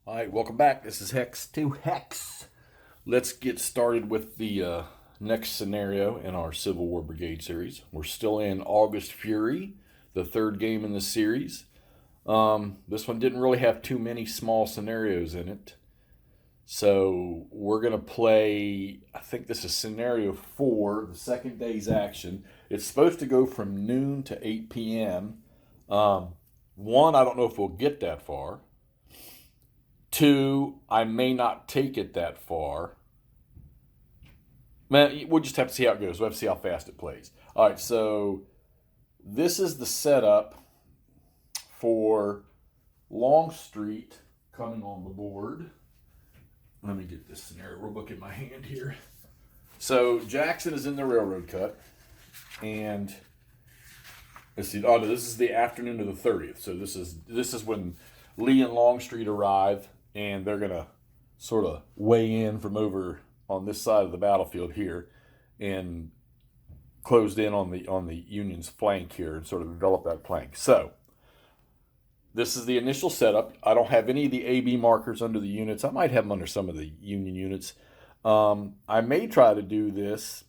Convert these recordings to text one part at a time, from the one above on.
All right, welcome back. This is Hex to Hex. Let's get started with the next scenario in our Civil War Brigade series. We're still in August Fury, the third game in the series. This one didn't really have too many small scenarios in it. So we're going to play, I think this is scenario 4, the second day's action. It's supposed to go from noon to 8 p.m. One, I don't know if we'll get that far. Two, I may not take it that far. Man, we'll just have to see how it goes. We'll have to see how fast it plays. All right, so this is the setup for Longstreet coming on the board. Let me get this scenario real book in my hand here. So Jackson is in the railroad cut, and let's see. Oh no, this is the afternoon of the 30th. So this is when Lee and Longstreet arrive, and they're gonna sort of weigh in from over on this side of the battlefield here, and closed in on the Union's flank here, and sort of develop that flank. So this is the initial setup. I don't have any of the AB markers under the units. I might have them under some of the Union units. I may try to do this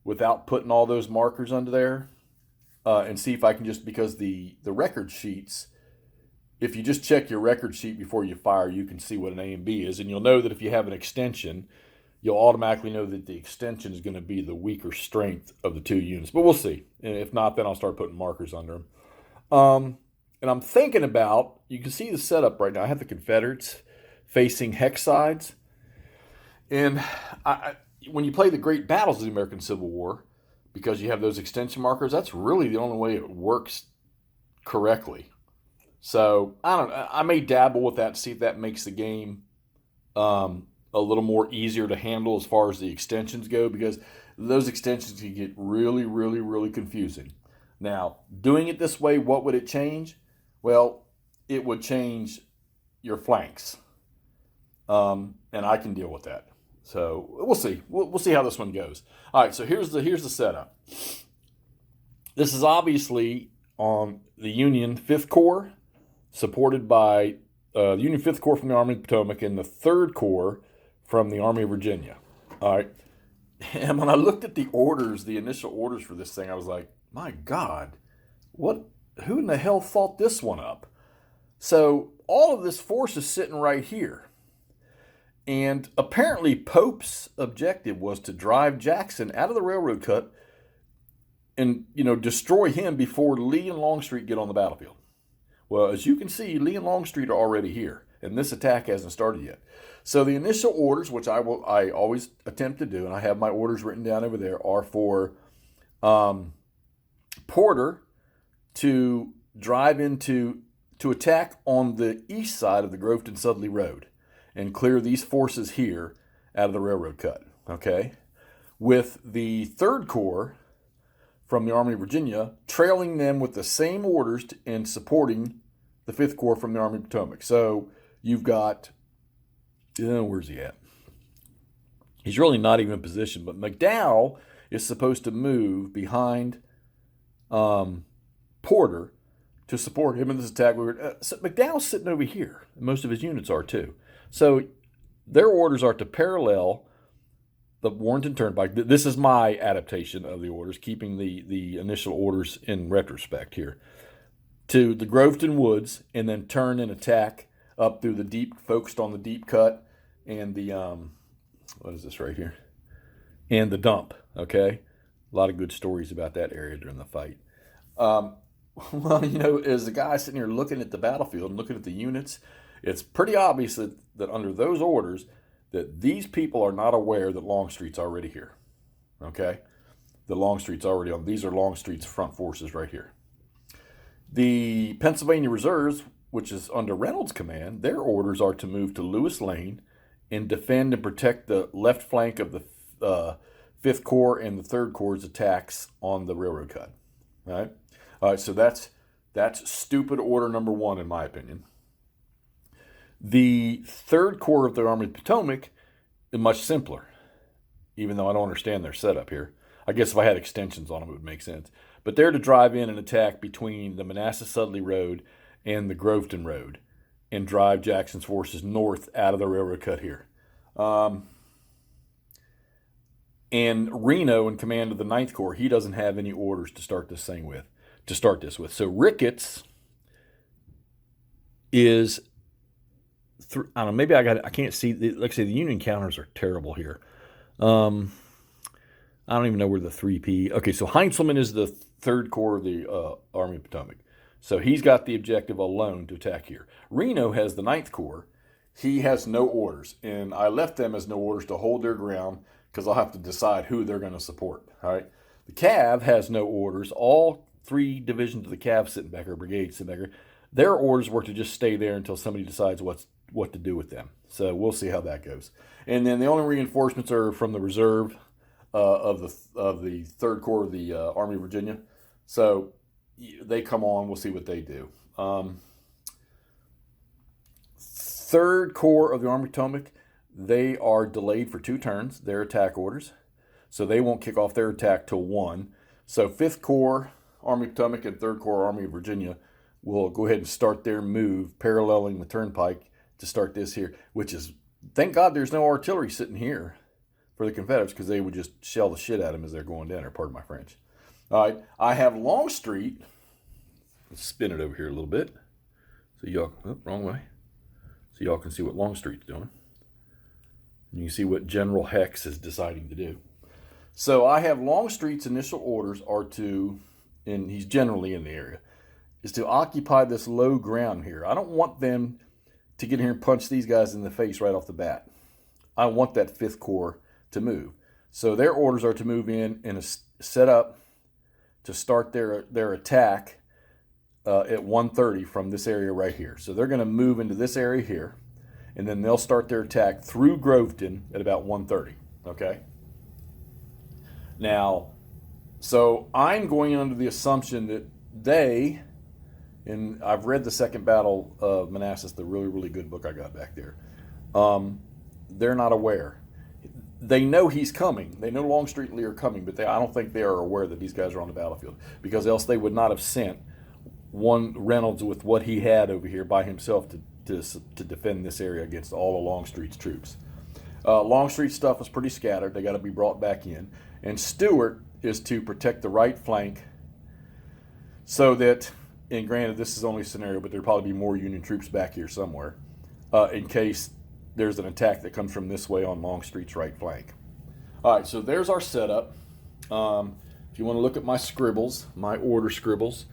without putting all those markers under there, and see if I can just, because the record sheets, if you just check your record sheet before you fire, you can see what an A and B is. And you'll know that if you have an extension, you'll automatically know that the extension is going to be the weaker strength of the two units. But we'll see. And if not, then I'll start putting markers under them. And I'm thinking about, you can see the setup right now. I have the Confederates facing hex sides. And when you play the great battles of the American Civil War, because you have those extension markers, that's really the only way it works correctly. So I don't know. I may dabble with that to see if that makes the game a little more easier to handle as far as the extensions go, because those extensions can get really, really, really confusing. Now, doing it this way, what would it change? Well, it would change your flanks, and I can deal with that. So we'll see. We'll see how this one goes. All right. So here's the setup. This is obviously on the Union 5th Corps, supported by the Union 5th Corps from the Army of the Potomac and the 3rd Corps from the Army of Virginia. All right. And when I looked at the orders, the initial orders for this thing, I was like, my God, who in the hell thought this one up? So all of this force is sitting right here. And apparently Pope's objective was to drive Jackson out of the railroad cut and, destroy him before Lee and Longstreet get on the battlefield. Well, as you can see, Lee and Longstreet are already here, and this attack hasn't started yet. So the initial orders, which I always attempt to do, and I have my orders written down over there, are for Porter to drive to attack on the east side of the Groveton-Sudley Road and clear these forces here out of the railroad cut, okay? With the 3rd Corps from the Army of Virginia trailing them with the same orders and supporting the 5th Corps from the Army of Potomac. So you've got, where's he at? He's really not even in position, but McDowell is supposed to move behind Porter to support him in this attack. So McDowell's sitting over here. Most of his units are too. So their orders are to parallel the Warrenton Turnpike. This is my adaptation of the orders, keeping the initial orders in retrospect here, to the Groveton Woods, and then turn and attack up through the deep, focused on the deep cut and the, what is this right here? And the dump, okay? A lot of good stories about that area during the fight. Well, as the guy sitting here looking at the battlefield and looking at the units, it's pretty obvious that under those orders, that these people are not aware that Longstreet's already here, okay? The Longstreet's already on. These are Longstreet's front forces right here. The Pennsylvania Reserves, which is under Reynolds' command, their orders are to move to Lewis Lane and defend and protect the left flank of the 5th Corps and the 3rd Corps' attacks on the railroad cut. All right, so that's stupid order number 1, in my opinion. The 3rd Corps of the Army of the Potomac is much simpler, even though I don't understand their setup here. I guess if I had extensions on them, it would make sense. But they're to drive in and attack between the Manassas-Sudley Road and the Groveton Road and drive Jackson's forces north out of the railroad cut here. And Reno, in command of the 9th Corps, he doesn't have any orders to start this with. So Ricketts is, I don't know, maybe I can't see, like I say, the Union counters are terrible here. I don't even know where the 3P, okay, so Heintzelman is the 3rd Corps of the Army of Potomac. So he's got the objective alone to attack here. Reno has the 9th Corps. He has no orders, and I left them as no orders to hold their ground because I'll have to decide who they're going to support. All right. The Cav has no orders. All 3 divisions of the Cav sitting back, or brigade sitting back here, their orders were to just stay there until somebody decides what to do with them. So we'll see how that goes. And then the only reinforcements are from the reserve of the 3rd Corps of the Army of Virginia. So they come on. We'll see what they do. 3rd Corps of the Army of Potomac, they are delayed for 2 turns, their attack orders. So they won't kick off their attack till 1. So 5th Corps, Army of Potomac, and 3rd Corps, Army of Virginia will go ahead and start their move, paralleling the turnpike to start this here, which is, thank God there's no artillery sitting here for the Confederates, because they would just shell the shit out of them as they're going down there, pardon my French. All right, I have Longstreet. Let's spin it over here a little bit. So y'all, wrong way. So y'all can see what Longstreet's doing. And you can see what General Hex is deciding to do. So I have Longstreet's initial orders are to, and he's generally in the area, is to occupy this low ground here. I don't want them to get here and punch these guys in the face right off the bat. I want that 5th Corps to move. So their orders are to move in and set up to start their attack at 1:30 from this area right here. So they're going to move into this area here, and then they'll start their attack through Groveton at about 1:30, okay? Now, so I'm going under the assumption that they, and I've read the Second Battle of Manassas, the really, really good book I got back there. They're not aware. They know he's coming. They know Longstreet and Lee are coming, but I don't think they are aware that these guys are on the battlefield, because else they would not have sent one Reynolds with what he had over here by himself to defend this area against all of Longstreet's troops. Longstreet's stuff was pretty scattered. They got to be brought back in. And Stewart is to protect the right flank so that, and granted this is only a scenario, but there'll probably be more Union troops back here somewhere in case there's an attack that comes from this way on Longstreet's right flank. All right, so there's our setup. If you want to look at my scribbles, my order scribbles,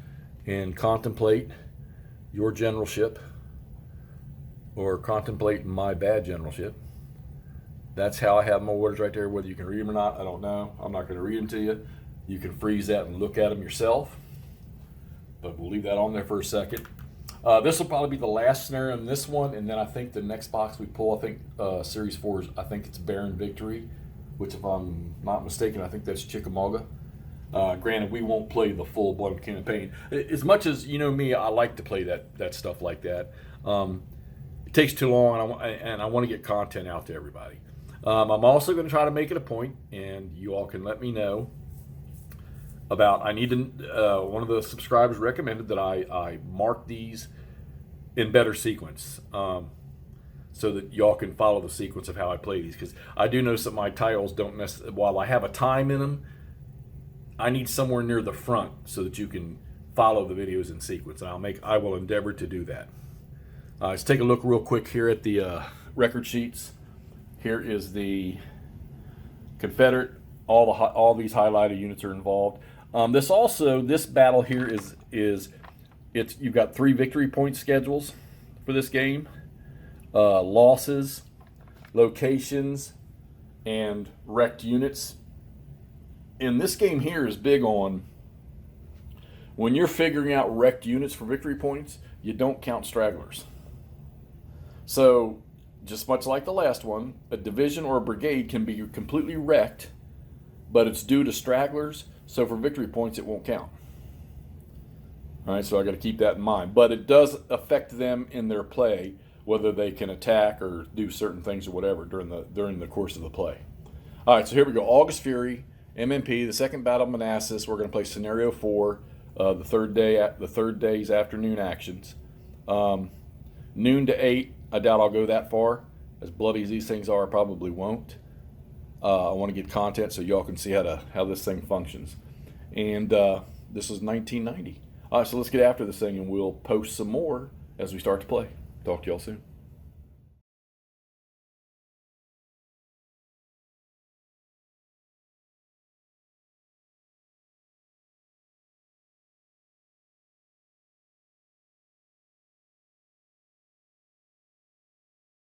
and contemplate your generalship or contemplate my bad generalship, that's how I have my orders right there. Whether you can read them or not, I don't know. I'm not going to read them to you. You can freeze that and look at them yourself, but we'll leave that on there for a second. This will probably be the last scenario in this one, and then I think the next box we pull, I think Series 4 is, I think it's Barren Victory, which if I'm not mistaken, I think that's Chickamauga. Granted, we won't play the full-blown campaign. As much as, you know me, I like to play that stuff like that. It takes too long, and I want to get content out to everybody. I'm also going to try to make it a point, and you all can let me know about, I need to, one of the subscribers recommended that I mark these in better sequence so that y'all can follow the sequence of how I play these, because I do notice that my titles don't necessarily, while I have a time in them, I need somewhere near the front so that you can follow the videos in sequence, and I will endeavor to do that. Let's take a look real quick here at the record sheets. Here is the Confederate. All these highlighted units are involved. This battle here is you've got 3 victory point schedules for this game, losses, locations, and wrecked units. And this game here is big on, when you're figuring out wrecked units for victory points, you don't count stragglers. So, just much like the last one, a division or a brigade can be completely wrecked, but it's due to stragglers, so for victory points it won't count. All right, so I got to keep that in mind. But it does affect them in their play, whether they can attack or do certain things or whatever during the course of the play. All right, so here we go. August Fury, MMP, the Second Battle of Manassas. We're going to play Scenario 4, the third day's afternoon actions. Noon to 8, I doubt I'll go that far. As bloody as these things are, I probably won't. I want to get content so y'all can see how this thing functions. And this is 1990. All right, so let's get after this thing, and we'll post some more as we start to play. Talk to y'all soon.